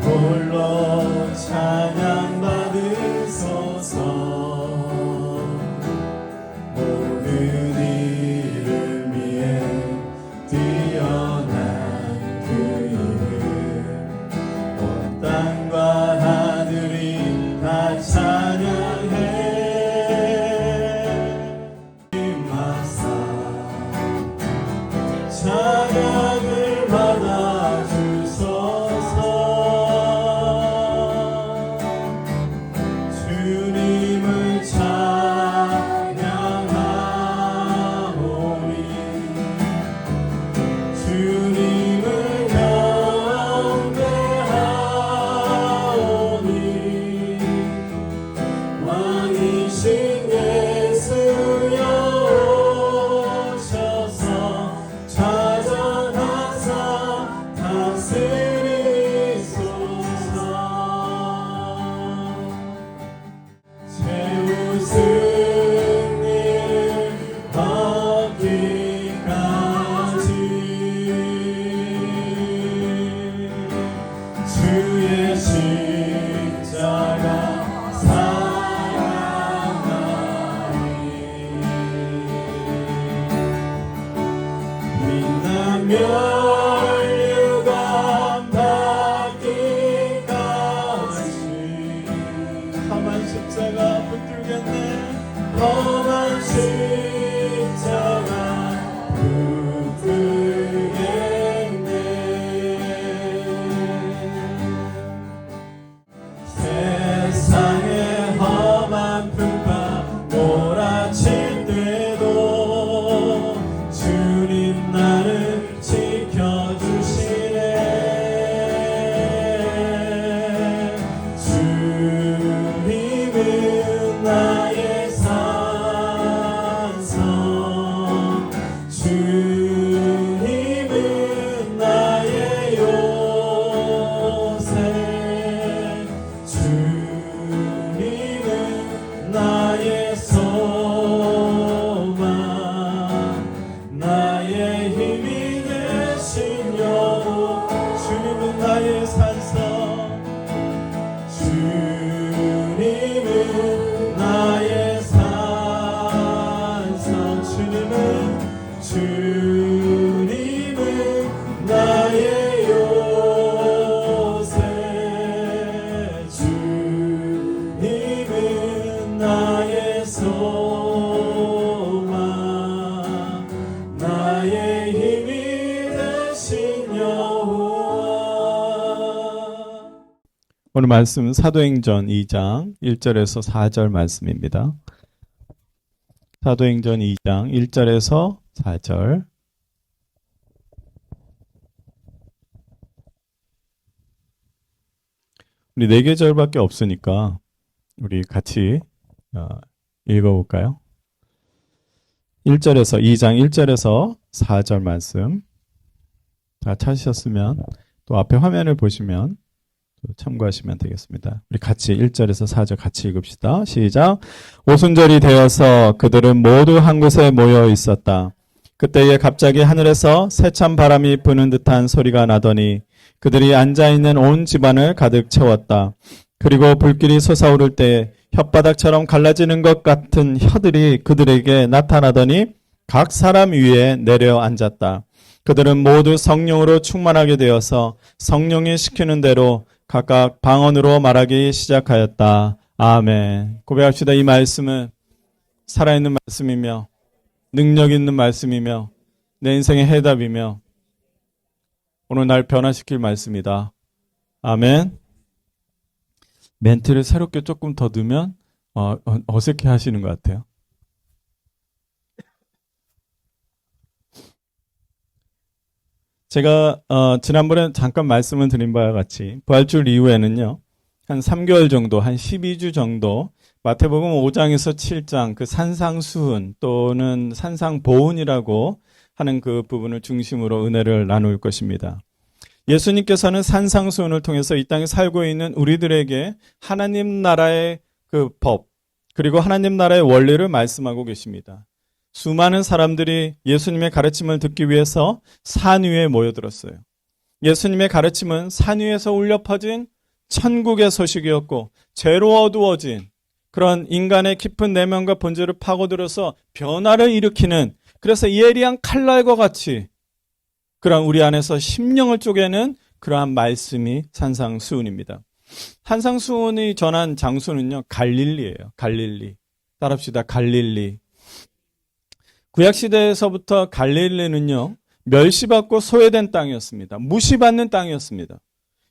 홀로 찬양 받으소서. 모든 이름 위에 뛰어난 그 이름, 온 땅과 하늘이 다 찬양해. 임하사 찬양을 받아 주소서. 주님을 찬양하오니, 주님을 경배하오니, 왕이신 예수여 오셔서 찾아가사 다스리소서. 채우신 일 얻기까지 주의 십자가 사랑하리. 빛나며 유감 받기까지 험한 십자가 붙들겠네. 험한 십자가 붙들겠네. 세상의 험한 풍파 몰아칠 때도 주님 나를 지켜주시네. 주님은 나의 산성, 주님은 나의 요새, 주님은 나의 소망, 나의 힘이 되신 여호. 주님은 나의 산성, 주님은 나의 산성, 주님은 나의 요새, 주님은 나의 소망, 나의 힘이 되신 여호와. 오늘 말씀은 사도행전 2장 1절에서 4절 말씀입니다. 사도행전 2장 1절에서 4절. 우리 4계절밖에 없으니까 우리 같이 읽어볼까요? 1절에서 2장 1절에서 4절 말씀 다 찾으셨으면 또 앞에 화면을 보시면 또 참고하시면 되겠습니다. 우리 같이 1절에서 4절 같이 읽읍시다. 시작. 오순절이 되어서 그들은 모두 한 곳에 모여 있었다. 그때에 갑자기 하늘에서 세찬 바람이 부는 듯한 소리가 나더니 그들이 앉아있는 온 집안을 가득 채웠다. 그리고 불길이 솟아오를 때 혓바닥처럼 갈라지는 것 같은 혀들이 그들에게 나타나더니 각 사람 위에 내려앉았다. 그들은 모두 성령으로 충만하게 되어서 성령이 시키는 대로 각각 방언으로 말하기 시작하였다. 아멘. 고백합시다. 이 말씀은 살아있는 말씀이며 능력 있는 말씀이며 내 인생의 해답이며 오늘 날 변화시킬 말씀이다. 아멘. 멘트를 새롭게 조금 더 넣으면 어색해 하시는 것 같아요. 제가 지난번에 잠깐 말씀을 드린 바와 같이 부활주일 이후에는요. 한 3개월 정도, 한 12주 정도 마태복음 5장에서 7장 그 산상수훈 또는 산상보훈이라고 하는 그 부분을 중심으로 은혜를 나눌 것입니다. 예수님께서는 산상수훈을 통해서 이 땅에 살고 있는 우리들에게 하나님 나라의 그 법 그리고 하나님 나라의 원리를 말씀하고 계십니다. 수많은 사람들이 예수님의 가르침을 듣기 위해서 산 위에 모여들었어요. 예수님의 가르침은 산 위에서 울려 퍼진 천국의 소식이었고, 죄로 어두워진 그런 인간의 깊은 내면과 본질을 파고들어서 변화를 일으키는, 그래서 예리한 칼날과 같이 그런 우리 안에서 심령을 쪼개는 그러한 말씀이 산상수훈입니다. 산상수훈이 전한 장소는요, 갈릴리예요. 갈릴리. 따라합시다. 갈릴리. 구약시대에서부터 갈릴리는요, 멸시받고 소외된 땅이었습니다. 무시받는 땅이었습니다.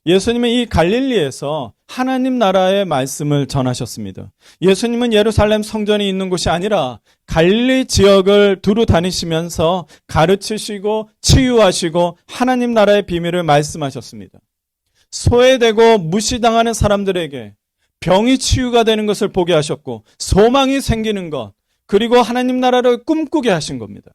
예수님은 이 갈릴리에서 하나님 나라의 말씀을 전하셨습니다. 예수님은 예루살렘 성전이 있는 곳이 아니라 갈릴리 지역을 두루 다니시면서 가르치시고 치유하시고 하나님 나라의 비밀을 말씀하셨습니다. 소외되고 무시당하는 사람들에게 병이 치유가 되는 것을 보게 하셨고, 소망이 생기는 것, 그리고 하나님 나라를 꿈꾸게 하신 겁니다.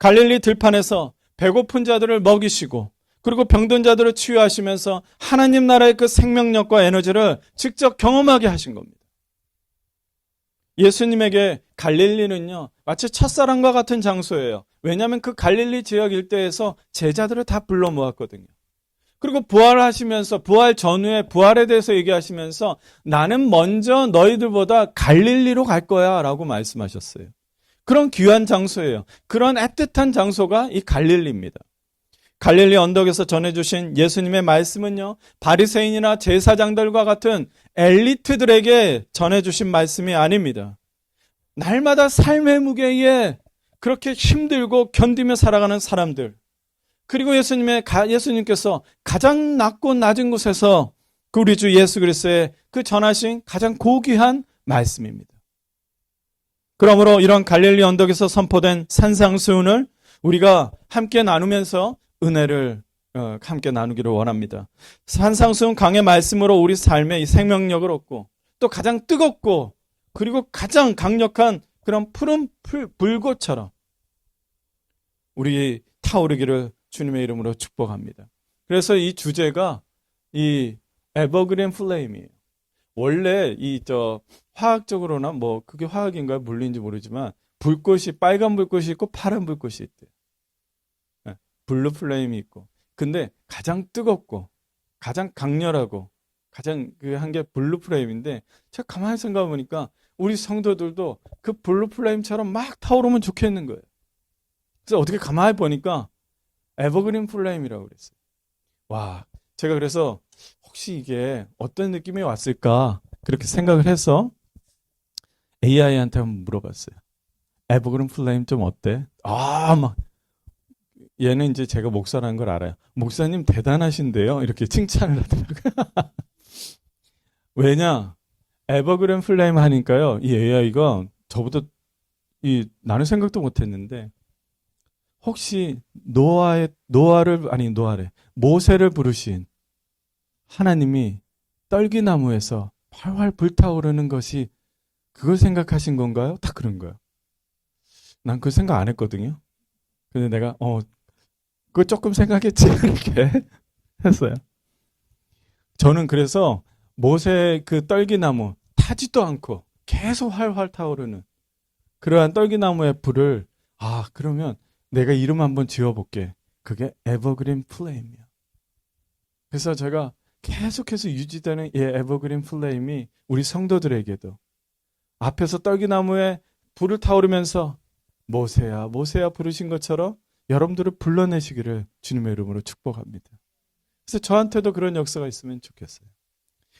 갈릴리 들판에서 배고픈 자들을 먹이시고, 그리고 병든 자들을 치유하시면서 하나님 나라의 그 생명력과 에너지를 직접 경험하게 하신 겁니다. 예수님에게 갈릴리는요, 마치 첫사랑과 같은 장소예요. 왜냐하면 그 갈릴리 지역 일대에서 제자들을 다 불러 모았거든요. 그리고 부활하시면서 부활 전후에 부활에 대해서 얘기하시면서 나는 먼저 너희들보다 갈릴리로 갈 거야 라고 말씀하셨어요. 그런 귀한 장소예요. 그런 애틋한 장소가 이 갈릴리입니다. 갈릴리 언덕에서 전해주신 예수님의 말씀은요, 바리새인이나 제사장들과 같은 엘리트들에게 전해주신 말씀이 아닙니다. 날마다 삶의 무게에 그렇게 힘들고 견디며 살아가는 사람들, 그리고 예수님께서 가장 낮고 낮은 곳에서 그 우리 주 예수 그리스도의 그 전하신 가장 고귀한 말씀입니다. 그러므로 이런 갈릴리 언덕에서 선포된 산상수훈을 우리가 함께 나누면서 은혜를 함께 나누기를 원합니다. 산상수훈 강의 말씀으로 우리 삶에 이 생명력을 얻고, 또 가장 뜨겁고 그리고 가장 강력한 그런 푸른 불꽃처럼 우리 타오르기를 주님의 이름으로 축복합니다. 그래서 이 주제가 이 에버그린 플레임이에요. 원래 화학적으로나 뭐 그게 화학인가요? 물리인지 모르지만 불꽃이 빨간 불꽃이 있고 파란 불꽃이 있대요. 블루 플레임이 있고. 근데 가장 뜨겁고 가장 강렬하고 가장 한 게 블루 플레임인데, 제가 가만히 생각해 보니까 우리 성도들도 그 블루 플레임처럼 막 타오르면 좋겠는 거예요. 그래서 어떻게 가만히 보니까 에버그린 플레임이라고 그랬어요. 와, 제가 그래서 혹시 이게 어떤 느낌이 왔을까 그렇게 생각을 해서 AI한테 한번 물어봤어요. 에버그린 플레임 좀 어때? 막 얘는 이제 제가 목사라는 걸 알아요. 목사님 대단하신데요? 이렇게 칭찬을 하더라고요. 왜냐? 에버그린 플레임 하니까요, 이 AI가 저보다 나는 생각도 못 했는데, 혹시 모세를 부르신 하나님이 떨기나무에서 활활 불타오르는 것이 그걸 생각하신 건가요? 딱 그런 거예요. 난 그 생각 안 했거든요. 근데 내가 그거 조금 생각했지 이렇게 했어요. 저는 그래서 모세 그 떨기나무 타지도 않고 계속 활활 타오르는 그러한 떨기나무의 불을, 그러면 내가 이름 한번 지어볼게. 그게 에버그린 플레임이야. 그래서 제가 계속해서 유지되는 이 에버그린 플레임이 우리 성도들에게도 앞에서 떨기나무에 불을 타오르면서 모세야 모세야 부르신 것처럼 여러분들을 불러내시기를 주님의 이름으로 축복합니다. 그래서 저한테도 그런 역사가 있으면 좋겠어요.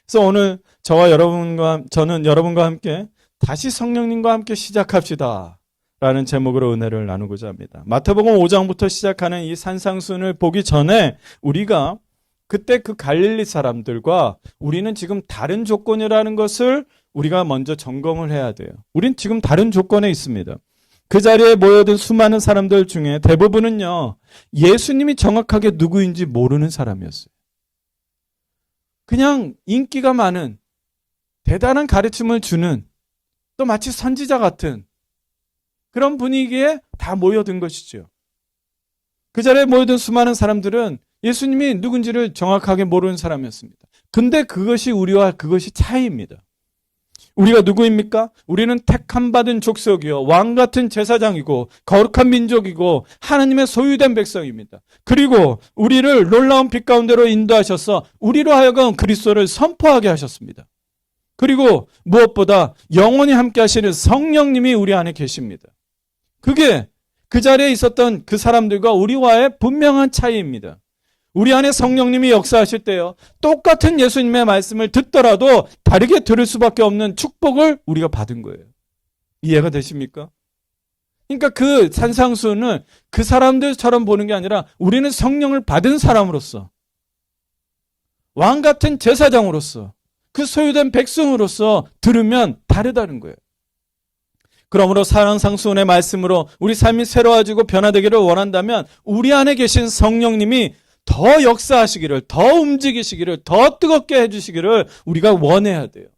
그래서 오늘 저는 여러분과 함께 다시 성령님과 함께 시작합시다 라는 제목으로 은혜를 나누고자 합니다. 마태복음 5장부터 시작하는 이 산상수훈을 보기 전에 우리가 그때 그 갈릴리 사람들과 우리는 지금 다른 조건이라는 것을 우리가 먼저 점검을 해야 돼요. 우린 지금 다른 조건에 있습니다. 그 자리에 모여든 수많은 사람들 중에 대부분은요, 예수님이 정확하게 누구인지 모르는 사람이었어요. 그냥 인기가 많은, 대단한 가르침을 주는, 또 마치 선지자 같은 그런 분위기에 다 모여든 것이죠. 그 자리에 모여든 수많은 사람들은 예수님이 누군지를 정확하게 모르는 사람이었습니다. 근데 그것이 우리와 그것이 차이입니다. 우리가 누구입니까? 우리는 택함 받은 족속이요, 왕 같은 제사장이고 거룩한 민족이고 하나님의 소유된 백성입니다. 그리고 우리를 놀라운 빛 가운데로 인도하셔서 우리로 하여금 그리스도를 선포하게 하셨습니다. 그리고 무엇보다 영원히 함께 하시는 성령님이 우리 안에 계십니다. 그게 그 자리에 있었던 그 사람들과 우리와의 분명한 차이입니다. 우리 안에 성령님이 역사하실 때요, 똑같은 예수님의 말씀을 듣더라도 다르게 들을 수밖에 없는 축복을 우리가 받은 거예요. 이해가 되십니까? 그러니까 그 산상수훈을 그 사람들처럼 보는 게 아니라 우리는 성령을 받은 사람으로서, 왕 같은 제사장으로서, 그 소유된 백성으로서 들으면 다르다는 거예요. 그러므로 산상수훈의 말씀으로 우리 삶이 새로워지고 변화되기를 원한다면 우리 안에 계신 성령님이 더 역사하시기를, 더 움직이시기를, 더 뜨겁게 해주시기를 우리가 원해야 돼요.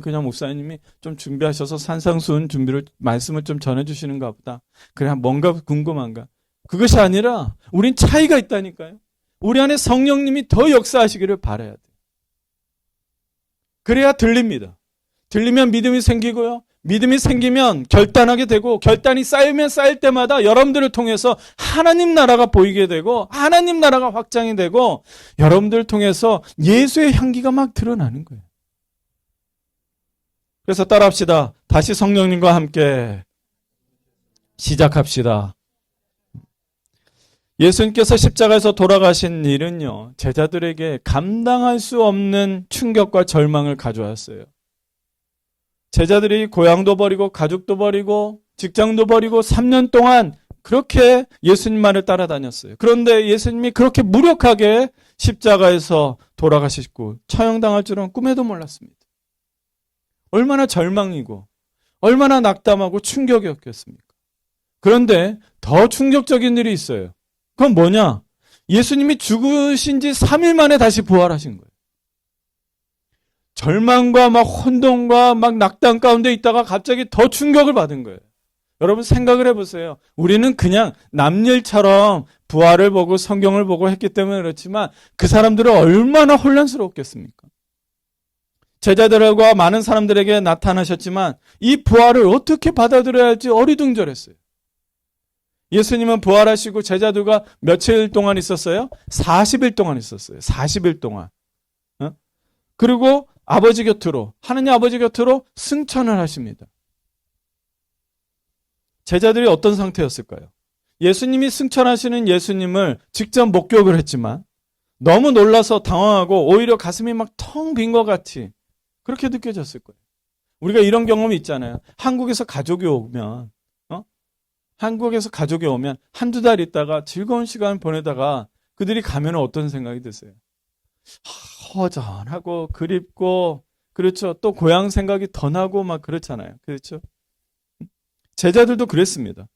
그냥 목사님이 좀 준비하셔서 산상수훈 준비를, 말씀을 좀 전해주시는가 보다. 그냥 뭔가 궁금한가. 그것이 아니라 우린 차이가 있다니까요. 우리 안에 성령님이 더 역사하시기를 바라야 돼요. 그래야 들립니다. 들리면 믿음이 생기고요. 믿음이 생기면 결단하게 되고, 결단이 쌓이면 쌓일 때마다 여러분들을 통해서 하나님 나라가 보이게 되고, 하나님 나라가 확장이 되고, 여러분들을 통해서 예수의 향기가 막 드러나는 거예요. 그래서 따라합시다. 다시 성령님과 함께 시작합시다. 예수님께서 십자가에서 돌아가신 일은요, 제자들에게 감당할 수 없는 충격과 절망을 가져왔어요. 제자들이 고향도 버리고 가족도 버리고 직장도 버리고 3년 동안 그렇게 예수님만을 따라다녔어요. 그런데 예수님이 그렇게 무력하게 십자가에서 돌아가시고 처형당할 줄은 꿈에도 몰랐습니다. 얼마나 절망이고 얼마나 낙담하고 충격이었겠습니까? 그런데 더 충격적인 일이 있어요. 그건 뭐냐? 예수님이 죽으신 지 3일 만에 다시 부활하신 거예요. 절망과 막 혼돈과 막 낙담 가운데 있다가 갑자기 더 충격을 받은 거예요. 여러분 생각을 해보세요. 우리는 그냥 남일처럼 부활을 보고 성경을 보고 했기 때문에 그렇지만 그 사람들은 얼마나 혼란스러웠겠습니까? 제자들과 많은 사람들에게 나타나셨지만 이 부활을 어떻게 받아들여야 할지 어리둥절했어요. 예수님은 부활하시고 제자들과 며칠 동안 있었어요? 40일 동안 있었어요. 40일 동안. 그리고 아버지 곁으로, 하느님 아버지 곁으로 승천을 하십니다. 제자들이 어떤 상태였을까요? 예수님이 승천하시는 예수님을 직접 목격을 했지만 너무 놀라서 당황하고 오히려 가슴이 막 텅 빈 것 같이 그렇게 느껴졌을 거예요. 우리가 이런 경험이 있잖아요. 한국에서 가족이 오면 한두 달 있다가 즐거운 시간을 보내다가 그들이 가면 어떤 생각이 드세요? 허전하고 그립고, 그렇죠. 또 고향 생각이 더 나고 막 그렇잖아요. 그렇죠. 제자들도 그랬습니다.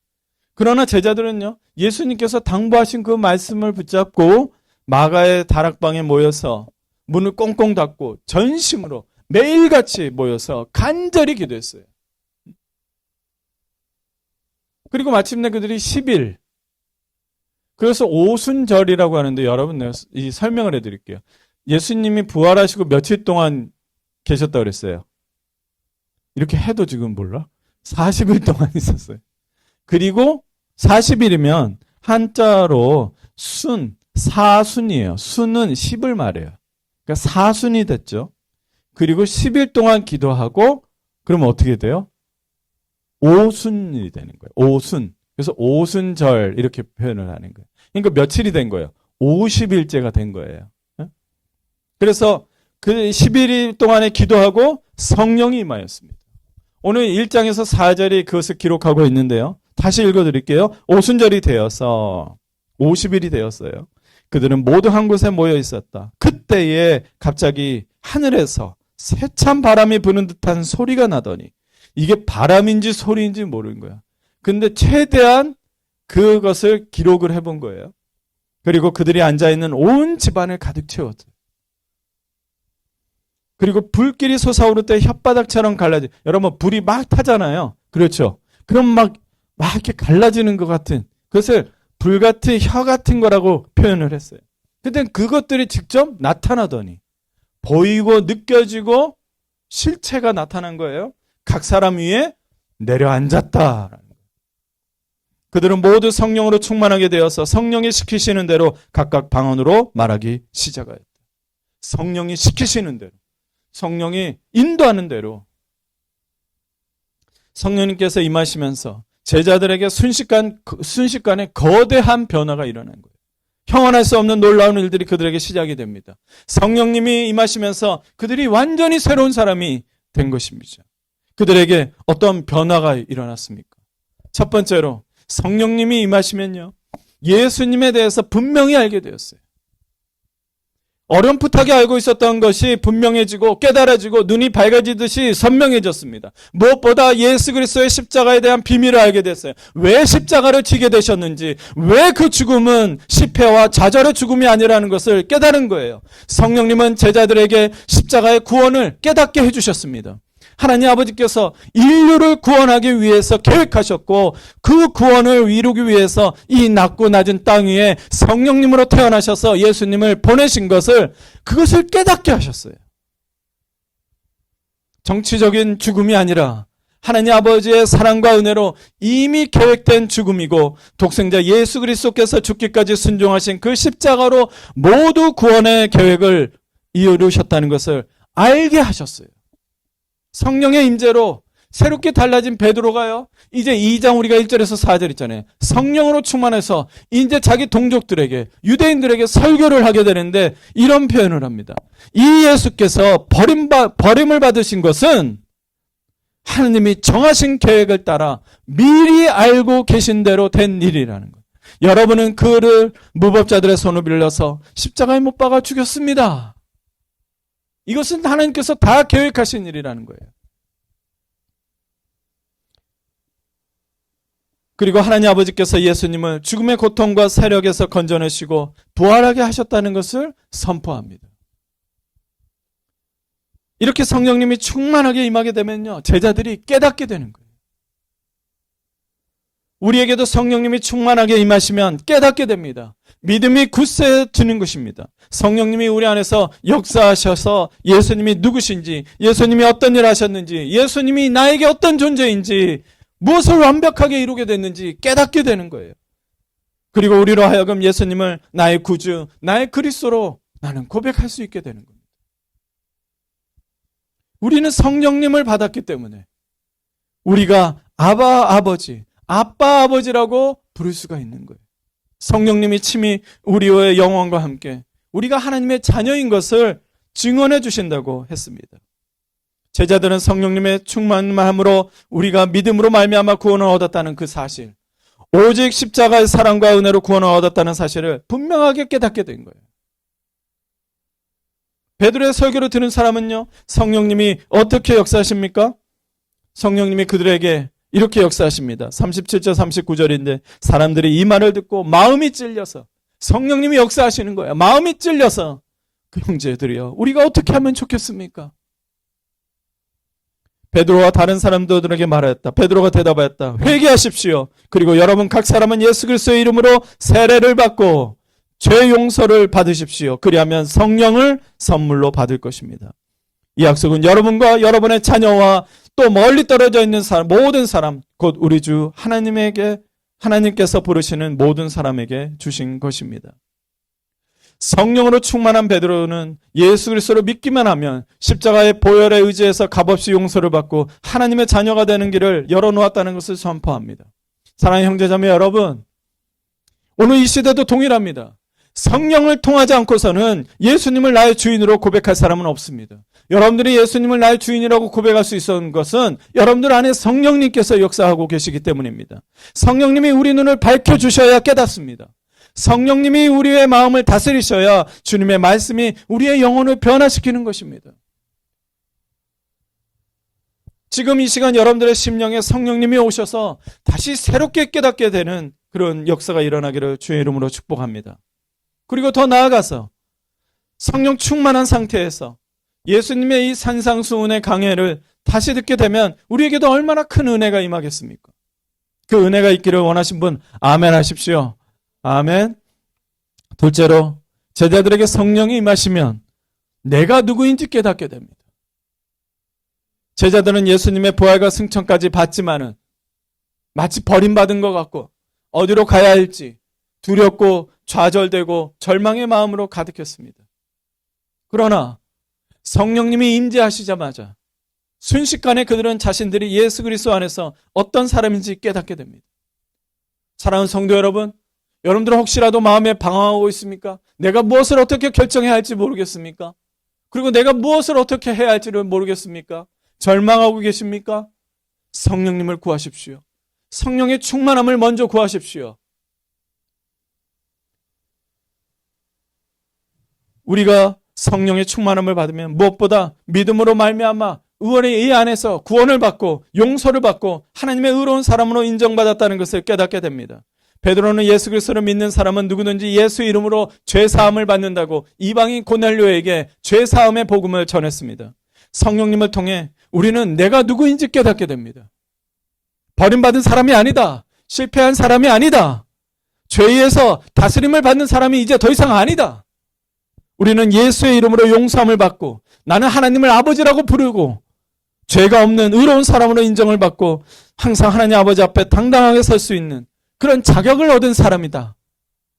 그러나 제자들은요, 예수님께서 당부하신 그 말씀을 붙잡고 마가의 다락방에 모여서 문을 꽁꽁 닫고 전심으로 매일같이 모여서 간절히 기도했어요. 그리고 마침내 그들이 10일, 그래서 오순절이라고 하는데 여러분 내가 이 설명을 해드릴게요. 예수님이 부활하시고 며칠 동안 계셨다고 그랬어요. 이렇게 해도 지금 몰라? 40일 동안 있었어요. 그리고 40일이면 한자로 사순이에요. 순은 10을 말해요. 그러니까 사순이 됐죠. 그리고 10일 동안 기도하고 그러면 어떻게 돼요? 오순이 되는 거예요. 오순. 그래서 오순절 이렇게 표현을 하는 거예요. 그러니까 며칠이 된 거예요? 50일째가 된 거예요. 그래서 그 11일 동안에 기도하고 성령이 임하였습니다. 오늘 1장에서 4절이 그것을 기록하고 있는데요. 다시 읽어드릴게요. 오순절이 되어서 50일이 되었어요. 그들은 모두 한 곳에 모여 있었다. 그때에 갑자기 하늘에서 세찬 바람이 부는 듯한 소리가 나더니 이게 바람인지 소리인지 모르는 거야. 근데 최대한 그것을 기록을 해본 거예요. 그리고 그들이 앉아있는 온 집안을 가득 채웠어요. 그리고 불길이 솟아오를 때 혓바닥처럼 갈라지. 여러분 불이 막 타잖아요. 그렇죠. 그럼 막 이렇게 갈라지는 것 같은 그것을 불 같은 혀 같은 거라고 표현을 했어요. 근데 그것들이 직접 나타나더니 보이고 느껴지고 실체가 나타난 거예요. 각 사람 위에 내려앉았다. 그들은 모두 성령으로 충만하게 되어서 성령이 시키시는 대로 각각 방언으로 말하기 시작하였다. 성령이 시키시는 대로, 성령이 인도하는 대로 성령님께서 임하시면서 제자들에게 순식간에 거대한 변화가 일어난 거예요. 형언할 수 없는 놀라운 일들이 그들에게 시작이 됩니다. 성령님이 임하시면서 그들이 완전히 새로운 사람이 된 것입니다. 그들에게 어떤 변화가 일어났습니까? 첫 번째로 성령님이 임하시면요, 예수님에 대해서 분명히 알게 되었어요. 어렴풋하게 알고 있었던 것이 분명해지고 깨달아지고 눈이 밝아지듯이 선명해졌습니다. 무엇보다 예수 그리스도의 십자가에 대한 비밀을 알게 됐어요. 왜 십자가를 지게 되셨는지, 왜 그 죽음은 시패와 좌절의 죽음이 아니라는 것을 깨달은 거예요. 성령님은 제자들에게 십자가의 구원을 깨닫게 해주셨습니다. 하나님 아버지께서 인류를 구원하기 위해서 계획하셨고 그 구원을 이루기 위해서 이 낮고 낮은 땅 위에 성령님으로 태어나셔서 예수님을 보내신 것을, 그것을 깨닫게 하셨어요. 정치적인 죽음이 아니라 하나님 아버지의 사랑과 은혜로 이미 계획된 죽음이고 독생자 예수 그리스도께서 죽기까지 순종하신 그 십자가로 모두 구원의 계획을 이루셨다는 것을 알게 하셨어요. 성령의 임재로 새롭게 달라진 베드로가요, 이제 2장 우리가 1절에서 4절 있잖아요. 성령으로 충만해서 이제 자기 동족들에게, 유대인들에게 설교를 하게 되는데 이런 표현을 합니다. 이 예수께서 버림을 받으신 것은 하느님이 정하신 계획을 따라 미리 알고 계신 대로 된 일이라는 거예요. 여러분은 그를 무법자들의 손을 빌려서 십자가에 못 박아 죽였습니다. 이것은 하나님께서 다 계획하신 일이라는 거예요. 그리고 하나님 아버지께서 예수님을 죽음의 고통과 세력에서 건져내시고 부활하게 하셨다는 것을 선포합니다. 이렇게 성령님이 충만하게 임하게 되면요, 제자들이 깨닫게 되는 거예요. 우리에게도 성령님이 충만하게 임하시면 깨닫게 됩니다. 믿음이 굳세지는 것입니다. 성령님이 우리 안에서 역사하셔서 예수님이 누구신지, 예수님이 어떤 일을 하셨는지, 예수님이 나에게 어떤 존재인지, 무엇을 완벽하게 이루게 됐는지 깨닫게 되는 거예요. 그리고 우리로 하여금 예수님을 나의 구주, 나의 그리스도로 나는 고백할 수 있게 되는 겁니다. 우리는 성령님을 받았기 때문에 우리가 아바 아버지라고 부를 수가 있는 거예요. 성령님이 친히 우리의 영혼과 함께 우리가 하나님의 자녀인 것을 증언해 주신다고 했습니다. 제자들은 성령님의 충만함으로 우리가 믿음으로 말미암아 구원을 얻었다는 그 사실, 오직 십자가의 사랑과 은혜로 구원을 얻었다는 사실을 분명하게 깨닫게 된 거예요. 베드로의 설교를 들은 사람은요, 성령님이 어떻게 역사하십니까? 성령님이 그들에게 이렇게 역사하십니다. 37절 39절인데 사람들이 이 말을 듣고 마음이 찔려서, 성령님이 역사하시는 거예요. 마음이 찔려서 그 형제들이요, 우리가 어떻게 하면 좋겠습니까? 베드로와 다른 사람들에게 말하였다. 베드로가 대답하였다. 회개하십시오. 그리고 여러분 각 사람은 예수 그리스도의 이름으로 세례를 받고 죄 용서를 받으십시오. 그리하면 성령을 선물로 받을 것입니다. 이 약속은 여러분과 여러분의 자녀와 또 멀리 떨어져 있는 사람, 모든 사람, 곧 우리 주 하나님께서 부르시는 모든 사람에게 주신 것입니다. 성령으로 충만한 베드로는 예수 그리스도를 믿기만 하면 십자가의 보혈에 의지해서 값없이 용서를 받고 하나님의 자녀가 되는 길을 열어놓았다는 것을 선포합니다. 사랑하는 형제자매 여러분, 오늘 이 시대도 동일합니다. 성령을 통하지 않고서는 예수님을 나의 주인으로 고백할 사람은 없습니다. 여러분들이 예수님을 나의 주인이라고 고백할 수 있었던 것은 여러분들 안에 성령님께서 역사하고 계시기 때문입니다. 성령님이 우리 눈을 밝혀주셔야 깨닫습니다. 성령님이 우리의 마음을 다스리셔야 주님의 말씀이 우리의 영혼을 변화시키는 것입니다. 지금 이 시간 여러분들의 심령에 성령님이 오셔서 다시 새롭게 깨닫게 되는 그런 역사가 일어나기를 주의 이름으로 축복합니다. 그리고 더 나아가서 성령 충만한 상태에서 예수님의 이 산상수훈의 강해를 다시 듣게 되면 우리에게도 얼마나 큰 은혜가 임하겠습니까? 그 은혜가 있기를 원하신 분 아멘 하십시오. 아멘. 둘째로 제자들에게 성령이 임하시면 내가 누구인지 깨닫게 됩니다. 제자들은 예수님의 부활과 승천까지 봤지만은 마치 버림받은 것 같고 어디로 가야 할지 두렵고 좌절되고 절망의 마음으로 가득했습니다. 그러나 성령님이 임재하시자마자 순식간에 그들은 자신들이 예수 그리스도 안에서 어떤 사람인지 깨닫게 됩니다. 사랑하는 성도 여러분, 여러분들은 혹시라도 마음에 방황하고 있습니까? 내가 무엇을 어떻게 결정해야 할지 모르겠습니까? 그리고 내가 무엇을 어떻게 해야 할지를 모르겠습니까? 절망하고 계십니까? 성령님을 구하십시오. 성령의 충만함을 먼저 구하십시오. 우리가 성령의 충만함을 받으면 무엇보다 믿음으로 말미암아 의원의 이 안에서 구원을 받고 용서를 받고 하나님의 의로운 사람으로 인정받았다는 것을 깨닫게 됩니다. 베드로는 예수 그리스도를 믿는 사람은 누구든지 예수 이름으로 죄 사함을 받는다고 이방인 고넬료에게 죄 사함의 복음을 전했습니다. 성령님을 통해 우리는 내가 누구인지 깨닫게 됩니다. 버림받은 사람이 아니다. 실패한 사람이 아니다. 죄에서 다스림을 받는 사람이 이제 더 이상 아니다. 우리는 예수의 이름으로 용서함을 받고 나는 하나님을 아버지라고 부르고 죄가 없는 의로운 사람으로 인정을 받고 항상 하나님 아버지 앞에 당당하게 설 수 있는 그런 자격을 얻은 사람이다.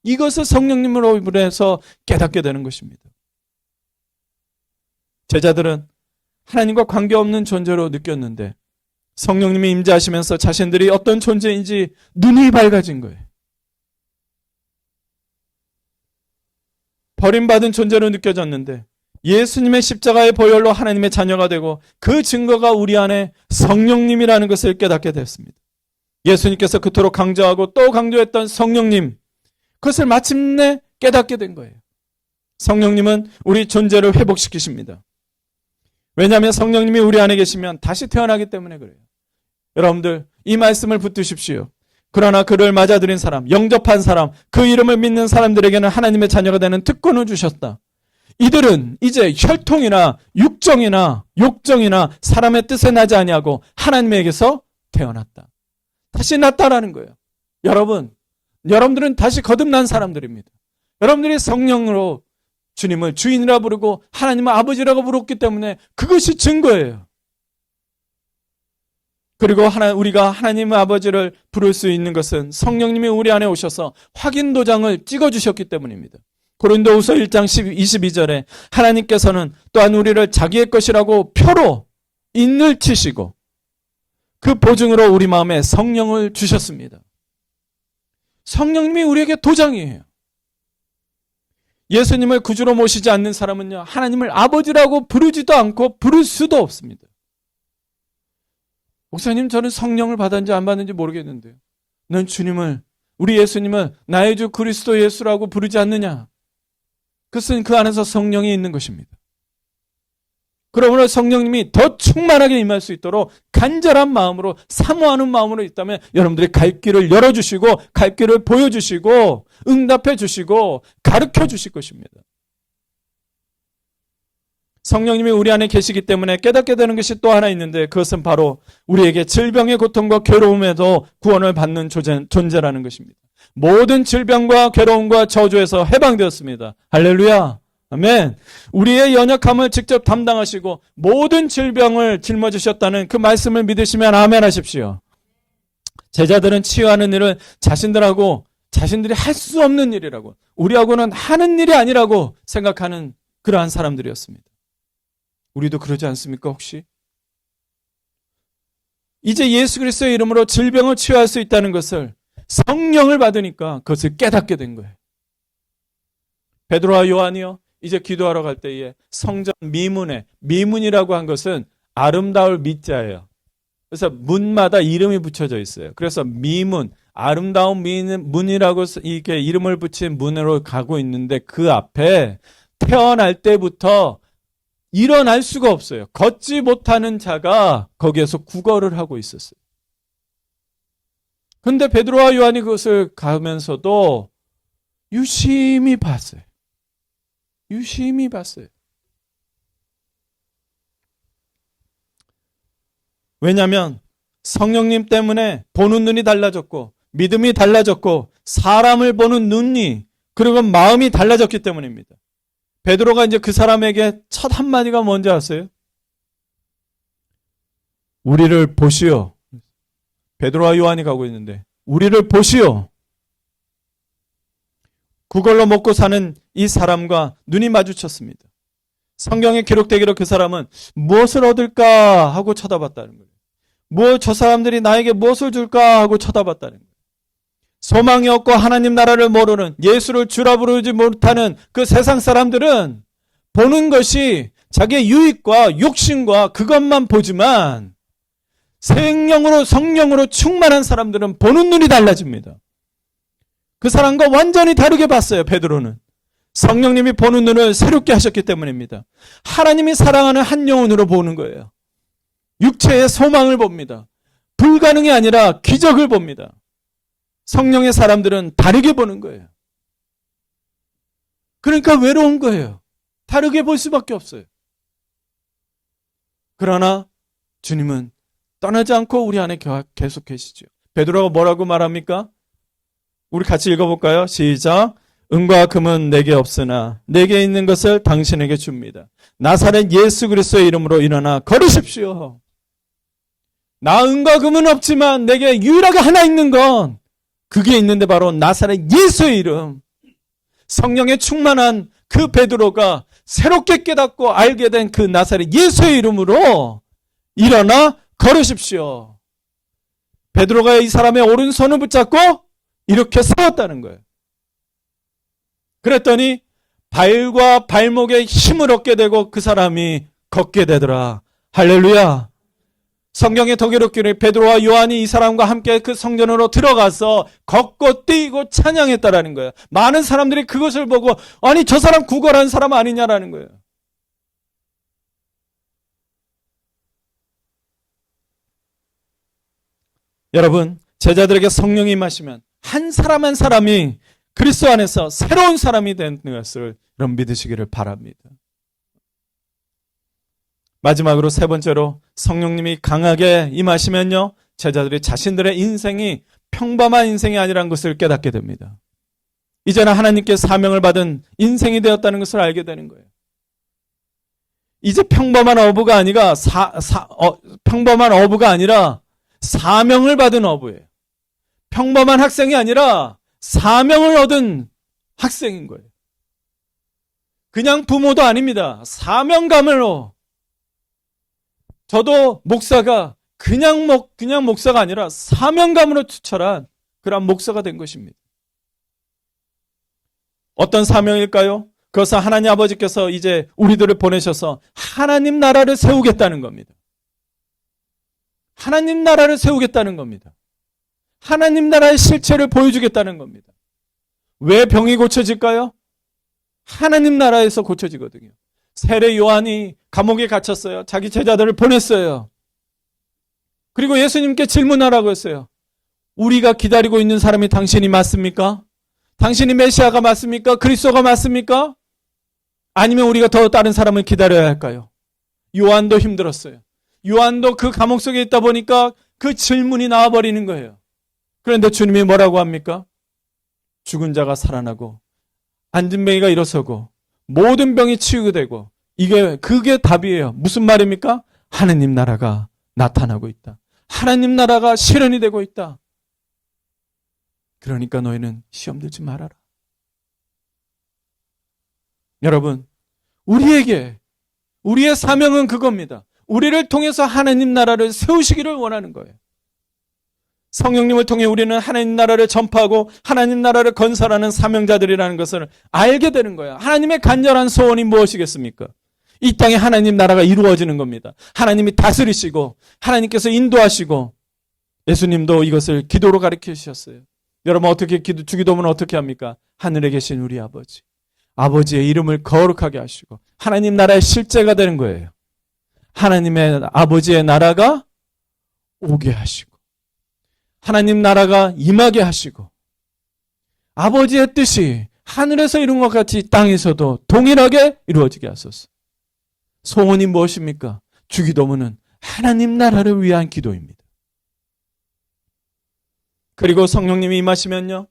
이것을 성령님으로 인해서 깨닫게 되는 것입니다. 제자들은 하나님과 관계없는 존재로 느꼈는데 성령님이 임재하시면서 자신들이 어떤 존재인지 눈이 밝아진 거예요. 버림받은 존재로 느껴졌는데 예수님의 십자가의 보혈로 하나님의 자녀가 되고 그 증거가 우리 안에 성령님이라는 것을 깨닫게 됐습니다. 예수님께서 그토록 강조하고 또 강조했던 성령님, 그것을 마침내 깨닫게 된 거예요. 성령님은 우리 존재를 회복시키십니다. 왜냐하면 성령님이 우리 안에 계시면 다시 태어나기 때문에 그래요. 여러분들 이 말씀을 붙드십시오. 그러나 그를 맞아들인 사람, 영접한 사람, 그 이름을 믿는 사람들에게는 하나님의 자녀가 되는 특권을 주셨다. 이들은 이제 혈통이나 육정이나 욕정이나 사람의 뜻에 나지 아니하고 하나님에게서 태어났다. 다시 났다라는 거예요. 여러분들은 다시 거듭난 사람들입니다. 여러분들이 성령으로 주님을 주인이라 부르고 하나님을 아버지라고 부르기 때문에 그것이 증거예요. 그리고 우리가 하나님의 아버지를 부를 수 있는 것은 성령님이 우리 안에 오셔서 확인 도장을 찍어주셨기 때문입니다. 고린도후서 1장 22절에 하나님께서는 또한 우리를 자기의 것이라고 표로 인을 치시고 그 보증으로 우리 마음에 성령을 주셨습니다. 성령님이 우리에게 도장이에요. 예수님을 구주로 모시지 않는 사람은요, 하나님을 아버지라고 부르지도 않고 부를 수도 없습니다. 목사님, 저는 성령을 받았는지 안 받는지 모르겠는데요. 넌 주님을, 우리 예수님을 나의 주 그리스도 예수라고 부르지 않느냐? 그것은 그 안에서 성령이 있는 것입니다. 그러므로 성령님이 더 충만하게 임할 수 있도록 간절한 마음으로, 사모하는 마음으로 있다면 여러분들이 갈 길을 열어주시고 갈 길을 보여주시고 응답해 주시고 가르쳐 주실 것입니다. 성령님이 우리 안에 계시기 때문에 깨닫게 되는 것이 또 하나 있는데 그것은 바로 우리에게 질병의 고통과 괴로움에도 구원을 받는 존재라는 것입니다. 모든 질병과 괴로움과 저주에서 해방되었습니다. 할렐루야. 아멘. 우리의 연약함을 직접 담당하시고 모든 질병을 짊어지셨다는 그 말씀을 믿으시면 아멘 하십시오. 제자들은 치유하는 일을 자신들이 할 수 없는 일이라고, 우리하고는 하는 일이 아니라고 생각하는 그러한 사람들이었습니다. 우리도 그러지 않습니까 혹시? 이제 예수 그리스도의 이름으로 질병을 치유할 수 있다는 것을 성령을 받으니까 그것을 깨닫게 된 거예요. 베드로와 요한이요, 이제 기도하러 갈 때에 성전 미문이라고 한 것은 아름다울 미자예요. 그래서 문마다 이름이 붙여져 있어요. 그래서 미문, 아름다운 문이라고 이렇게 이름을 붙인 문으로 가고 있는데 그 앞에 태어날 때부터 일어날 수가 없어요. 걷지 못하는 자가 거기에서 구걸을 하고 있었어요. 그런데 베드로와 요한이 그것을 가면서도 유심히 봤어요. 유심히 봤어요. 왜냐하면 성령님 때문에 보는 눈이 달라졌고 믿음이 달라졌고 사람을 보는 눈이 그리고 마음이 달라졌기 때문입니다. 베드로가 이제 그 사람에게 첫 한마디가 뭔지 아세요? 우리를 보시오. 베드로와 요한이 가고 있는데 우리를 보시오. 그걸로 먹고 사는 이 사람과 눈이 마주쳤습니다. 성경에 기록되기로 그 사람은 무엇을 얻을까 하고 쳐다봤다는 거예요. 저 사람들이 나에게 무엇을 줄까 하고 쳐다봤다는 거예요. 소망이 없고 하나님 나라를 모르는, 예수를 주라 부르지 못하는 그 세상 사람들은 보는 것이 자기의 유익과 욕심과 그것만 보지만 생명으로 성령으로 충만한 사람들은 보는 눈이 달라집니다. 그 사람과 완전히 다르게 봤어요. 베드로는 성령님이 보는 눈을 새롭게 하셨기 때문입니다. 하나님이 사랑하는 한 영혼으로 보는 거예요. 육체의 소망을 봅니다. 불가능이 아니라 기적을 봅니다. 성령의 사람들은 다르게 보는 거예요. 그러니까 외로운 거예요. 다르게 볼 수밖에 없어요. 그러나 주님은 떠나지 않고 우리 안에 계속 계시죠. 베드로가 뭐라고 말합니까? 우리 같이 읽어볼까요? 시작. 은과 금은 내게 없으나 내게 있는 것을 당신에게 줍니다. 나사렛 예수 그리스도의 이름으로 일어나 걸으십시오. 나 은과 금은 없지만 내게 유일하게 하나 있는 건 그게 있는데 바로 나사렛 예수의 이름. 성령에 충만한 그 베드로가 새롭게 깨닫고 알게 된 그 나사렛 예수의 이름으로 일어나 걸으십시오. 베드로가 이 사람의 오른손을 붙잡고 이렇게 세웠다는 거예요. 그랬더니 발과 발목에 힘을 얻게 되고 그 사람이 걷게 되더라. 할렐루야. 성경에 더 기록기를 베드로와 요한이 이 사람과 함께 그 성전으로 들어가서 걷고 뛰고 찬양했다라는 거예요. 많은 사람들이 그것을 보고 아니 저 사람 구걸한 사람 아니냐라는 거예요. 여러분, 제자들에게 성령이 임하시면 한 사람 한 사람이 그리스도 안에서 새로운 사람이 되는 것을 여러분 믿으시기를 바랍니다. 마지막으로 세 번째로 성령님이 강하게 임하시면요, 제자들이 자신들의 인생이 평범한 인생이 아니라는 것을 깨닫게 됩니다. 이제는 하나님께 사명을 받은 인생이 되었다는 것을 알게 되는 거예요. 이제 평범한 어부가 아니라 평범한 어부가 아니라 사명을 받은 어부예요. 평범한 학생이 아니라 사명을 얻은 학생인 거예요. 그냥 부모도 아닙니다. 사명감으로. 저도 목사가 그냥 목사가 아니라 사명감으로 추천한 그런 목사가 된 것입니다. 어떤 사명일까요? 그것은 하나님 아버지께서 이제 우리들을 보내셔서 하나님 나라를 세우겠다는 겁니다. 하나님 나라를 세우겠다는 겁니다. 하나님 나라의 실체를 보여주겠다는 겁니다. 왜 병이 고쳐질까요? 하나님 나라에서 고쳐지거든요. 세례 요한이 감옥에 갇혔어요. 자기 제자들을 보냈어요. 그리고 예수님께 질문하라고 했어요. 우리가 기다리고 있는 사람이 당신이 맞습니까? 당신이 메시아가 맞습니까? 그리스도가 맞습니까? 아니면 우리가 더 다른 사람을 기다려야 할까요? 요한도 힘들었어요. 요한도 그 감옥 속에 있다 보니까 그 질문이 나와버리는 거예요. 그런데 주님이 뭐라고 합니까? 죽은 자가 살아나고 앉은 병이가 일어서고 모든 병이 치유되고 그게 답이에요. 무슨 말입니까? 하나님 나라가 나타나고 있다. 하나님 나라가 실현이 되고 있다. 그러니까 너희는 시험 들지 말아라. 여러분, 우리의 사명은 그겁니다. 우리를 통해서 하나님 나라를 세우시기를 원하는 거예요. 성령님을 통해 우리는 하나님 나라를 전파하고 하나님 나라를 건설하는 사명자들이라는 것을 알게 되는 거예요. 하나님의 간절한 소원이 무엇이겠습니까? 이 땅에 하나님 나라가 이루어지는 겁니다. 하나님이 다스리시고 하나님께서 인도하시고 예수님도 이것을 기도로 가르쳐 주셨어요. 여러분 어떻게 주기도문은 어떻게 합니까? 하늘에 계신 우리 아버지. 아버지의 이름을 거룩하게 하시고 하나님 나라의 실제가 되는 거예요. 하나님의 아버지의 나라가 오게 하시고 하나님 나라가 임하게 하시고 아버지의 뜻이 하늘에서 이룬 것 같이 땅에서도 동일하게 이루어지게 하소서. 소원이 무엇입니까? 주기도문은 하나님 나라를 위한 기도입니다. 그리고 성령님이 임하시면요,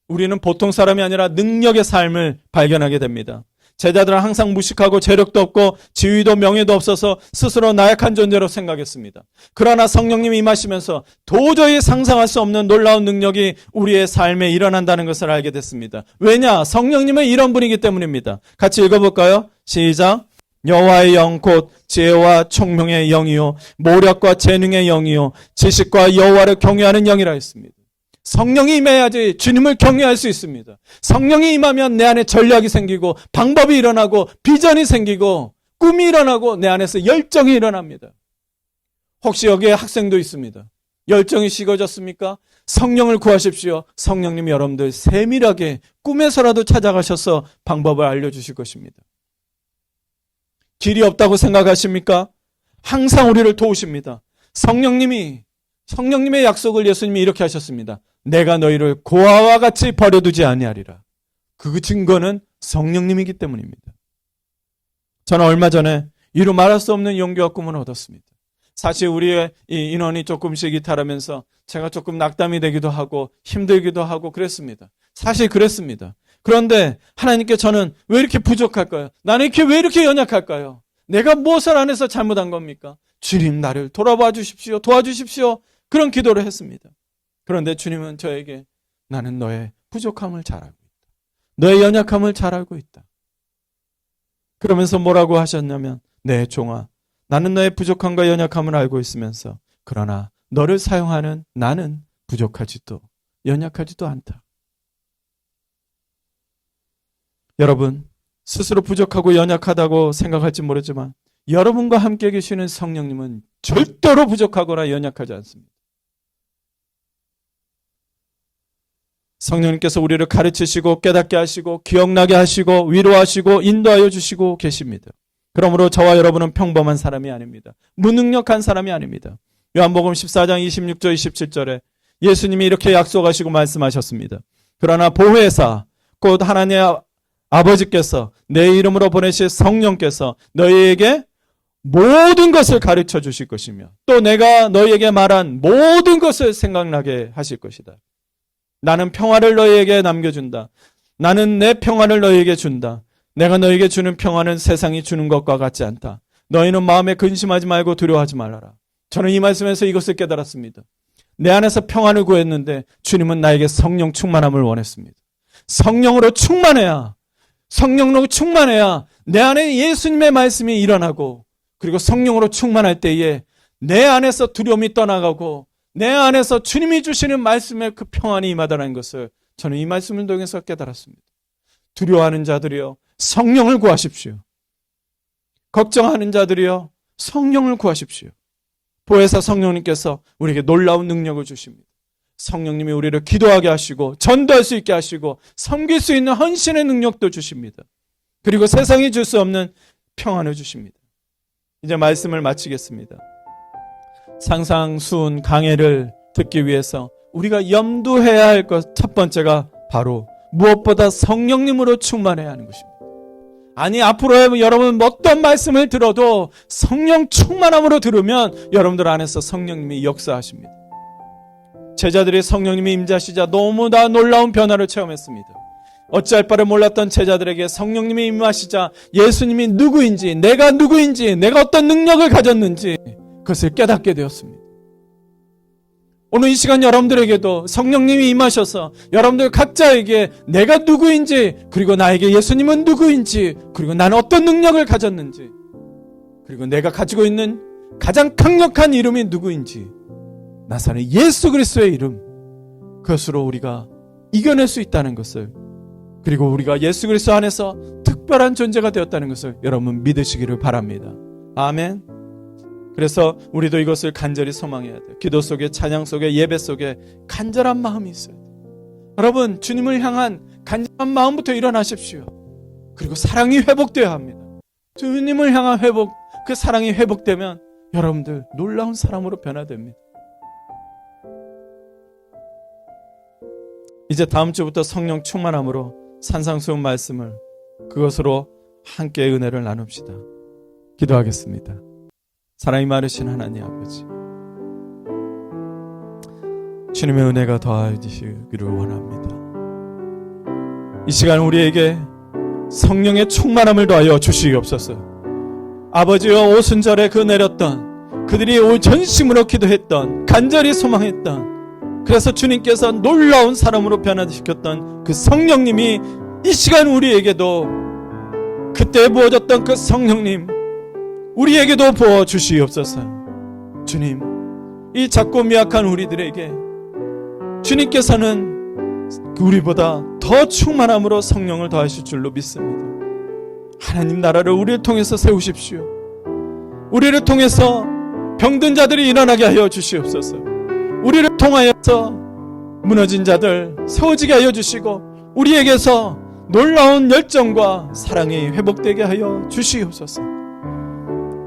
우리는 보통 사람이 아니라 능력의 삶을 발견하게 됩니다. 제자들은 항상 무식하고 재력도 없고 지위도 명예도 없어서 스스로 나약한 존재로 생각했습니다. 그러나 성령님이 임하시면서 도저히 상상할 수 없는 놀라운 능력이 우리의 삶에 일어난다는 것을 알게 됐습니다. 왜냐? 성령님은 이런 분이기 때문입니다. 같이 읽어볼까요? 시작. 여호와의 영 곧 지혜와 총명의 영이요 모략과 재능의 영이요 지식과 여호와를 경외하는 영이라 했습니다. 성령이 임해야지 주님을 경외할 수 있습니다. 성령이 임하면 내 안에 전략이 생기고 방법이 일어나고 비전이 생기고 꿈이 일어나고 내 안에서 열정이 일어납니다. 혹시 여기에 학생도 있습니다. 열정이 식어졌습니까? 성령을 구하십시오. 성령님이 여러분들 세밀하게 꿈에서라도 찾아가셔서 방법을 알려주실 것입니다. 길이 없다고 생각하십니까? 항상 우리를 도우십니다. 성령님의 약속을 예수님이 이렇게 하셨습니다. 내가 너희를 고아와 같이 버려두지 아니하리라. 그 증거는 성령님이기 때문입니다. 저는 얼마 전에 이루 말할 수 없는 용기와 꿈을 얻었습니다. 사실 우리의 이 인원이 조금씩 이탈하면서 제가 조금 낙담이 되기도 하고 힘들기도 하고 그랬습니다. 사실 그랬습니다. 그런데 하나님께 저는 왜 이렇게 부족할까요? 나는 왜 이렇게 연약할까요? 내가 무엇을 안 해서 잘못한 겁니까? 주님 나를 돌아봐 주십시오. 도와주십시오. 그런 기도를 했습니다. 그런데 주님은 저에게 나는 너의 부족함을 잘 알고 있다. 너의 연약함을 잘 알고 있다. 그러면서 뭐라고 하셨냐면 내 종아 나는 너의 부족함과 연약함을 알고 있으면서 그러나 너를 사용하는 나는 부족하지도 연약하지도 않다. 여러분 스스로 부족하고 연약하다고 생각할지 모르지만 여러분과 함께 계시는 성령님은 절대로 부족하거나 연약하지 않습니다. 성령님께서 우리를 가르치시고 깨닫게 하시고 기억나게 하시고 위로하시고 인도하여 주시고 계십니다. 그러므로 저와 여러분은 평범한 사람이 아닙니다. 무능력한 사람이 아닙니다. 요한복음 14장 26절 27절에 예수님이 이렇게 약속하시고 말씀하셨습니다. 그러나 보혜사 곧 하나님의 아버지께서 내 이름으로 보내실 성령께서 너희에게 모든 것을 가르쳐 주실 것이며 또 내가 너희에게 말한 모든 것을 생각나게 하실 것이다. 나는 평화를 너희에게 남겨준다. 나는 내 평화를 너희에게 준다. 내가 너희에게 주는 평화는 세상이 주는 것과 같지 않다. 너희는 마음에 근심하지 말고 두려워하지 말아라. 저는 이 말씀에서 이것을 깨달았습니다. 내 안에서 평안을 구했는데 주님은 나에게 성령 충만함을 원했습니다. 성령으로 충만해야 내 안에 예수님의 말씀이 일어나고 그리고 성령으로 충만할 때에 내 안에서 두려움이 떠나가고 내 안에서 주님이 주시는 말씀의 그 평안이 임하다는 것을 저는 이 말씀을 통해서 깨달았습니다. 두려워하는 자들이여 성령을 구하십시오. 걱정하는 자들이여 성령을 구하십시오. 보혜사 성령님께서 우리에게 놀라운 능력을 주십니다. 성령님이 우리를 기도하게 하시고 전도할 수 있게 하시고 섬길 수 있는 헌신의 능력도 주십니다. 그리고 세상이 줄 수 없는 평안을 주십니다. 이제 말씀을 마치겠습니다. 상상수훈 강해를 듣기 위해서 우리가 염두해야 할 것 첫 번째가 바로 무엇보다 성령님으로 충만해야 하는 것입니다. 아니 앞으로 여러분 어떤 말씀을 들어도 성령 충만함으로 들으면 여러분들 안에서 성령님이 역사하십니다. 제자들이 성령님이 임재하시자 너무나 놀라운 변화를 체험했습니다. 어찌할 바를 몰랐던 제자들에게 성령님이 임하시자 예수님이 누구인지 내가 누구인지 내가 어떤 능력을 가졌는지 그것을 깨닫게 되었습니다. 오늘 이 시간 여러분들에게도 성령님이 임하셔서 여러분들 각자에게 내가 누구인지 그리고 나에게 예수님은 누구인지 그리고 나는 어떤 능력을 가졌는지 그리고 내가 가지고 있는 가장 강력한 이름이 누구인지 나사렛 예수 그리스도의 이름 그것으로 우리가 이겨낼 수 있다는 것을 그리고 우리가 예수 그리스도 안에서 특별한 존재가 되었다는 것을 여러분 믿으시기를 바랍니다. 아멘. 그래서 우리도 이것을 간절히 소망해야 돼요. 기도 속에 찬양 속에 예배 속에 간절한 마음이 있어요. 여러분 주님을 향한 간절한 마음부터 일어나십시오. 그리고 사랑이 회복되어야 합니다. 주님을 향한 회복, 그 사랑이 회복되면 여러분들 놀라운 사람으로 변화됩니다. 이제 다음 주부터 성령 충만함으로 산상수훈 말씀을 그것으로 함께 은혜를 나눕시다. 기도하겠습니다. 사랑이 많으신 하나님 아버지, 주님의 은혜가 더하시기를 원합니다. 이 시간 우리에게 성령의 충만함을 더하여 주시옵소서. 아버지여, 오순절에 그 내렸던, 그들이 전심으로 기도했던, 간절히 소망했던, 그래서 주님께서 놀라운 사람으로 변화시켰던 그 성령님이 이 시간 우리에게도, 그때 부어졌던 그 성령님 우리에게도 부어 주시옵소서. 주님, 이 작고 미약한 우리들에게 주님께서는 우리보다 더 충만함으로 성령을 더하실 줄로 믿습니다. 하나님 나라를 우리를 통해서 세우십시오. 우리를 통해서 병든 자들이 일어나게 하여 주시옵소서. 우리를 통하여서 무너진 자들 세워지게 하여 주시고, 우리에게서 놀라운 열정과 사랑이 회복되게 하여 주시옵소서.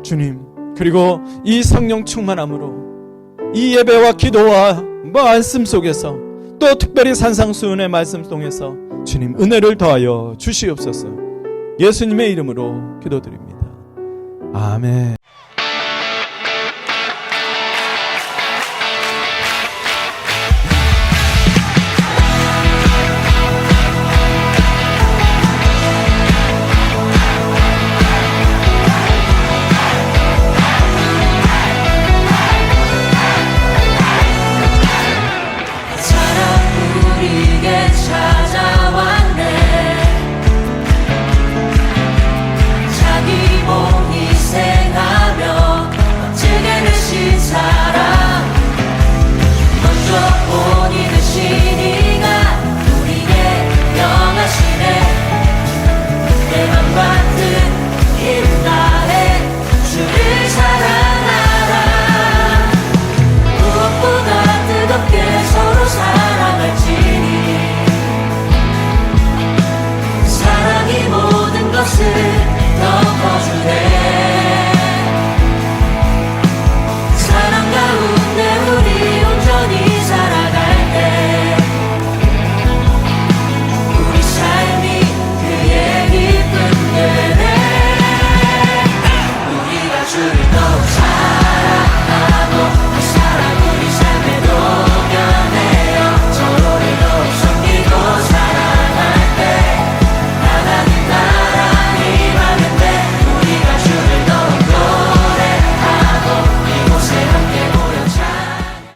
주님, 그리고 이 성령 충만함으로 이 예배와 기도와 말씀 속에서, 또 특별히 산상수훈의 말씀 통해서 주님 은혜를 더하여 주시옵소서. 예수님의 이름으로 기도드립니다. 아멘. 주를